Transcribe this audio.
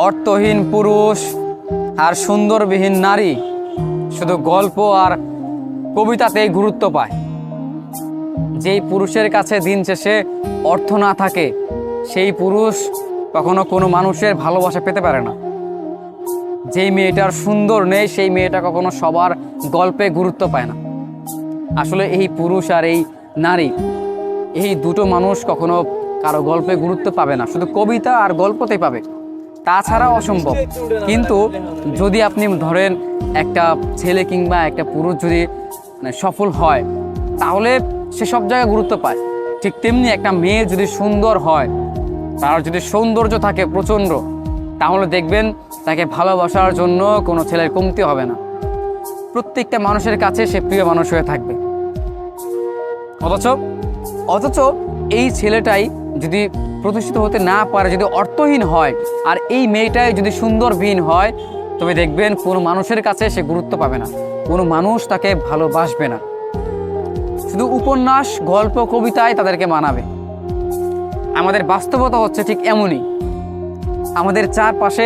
অর্থহীন পুরুষ আর সুন্দরবিহীন নারী শুধু গল্প আর কবিতাতেই গুরুত্ব পায়। যেই পুরুষের কাছে দিন শেষে অর্থ না থাকে, সেই পুরুষ কখনো কোনো মানুষের ভালোবাসা পেতে পারে না। যেই মেয়েটার সুন্দর নেই, সেই মেয়েটা কখনো সবার গল্পে গুরুত্ব পায় না। আসলে এই পুরুষ আর এই নারী, এই দুটো মানুষ কখনো কারো গল্পে গুরুত্ব পাবে না, শুধু কবিতা আর গল্পতেই পাবে, তাছাড়া অসম্ভব। কিন্তু যদি আপনি ধরেন একটা ছেলে কিংবা একটা পুরুষ যদি সফল হয়, তাহলে সে সব জায়গায় গুরুত্ব পায়। ঠিক তেমনি একটা মেয়ে যদি সুন্দর হয়, তার যদি সৌন্দর্য থাকে প্রচণ্ড, তাহলে দেখবেন তাকে ভালোবাসার জন্য কোনো ছেলের কমতি হবে না। প্রত্যেকটা মানুষের কাছে সে প্রিয় মানুষ হয়ে থাকবে। অথচ এই ছেলেটাই যদি প্রতিষ্ঠিত হতে না পারে, যদি অর্থহীন হয়, আর এই মেয়েটাই যদি সুন্দরবিহীন হয়, তবে দেখবেন কোনো মানুষের কাছে সে গুরুত্ব পাবে না, কোনো মানুষ তাকে ভালোবাসবে না। শুধু উপন্যাস, গল্প, কবিতায় তাদেরকে মানাবে। আমাদের বাস্তবতা হচ্ছে ঠিক এমনই। আমাদের চারপাশে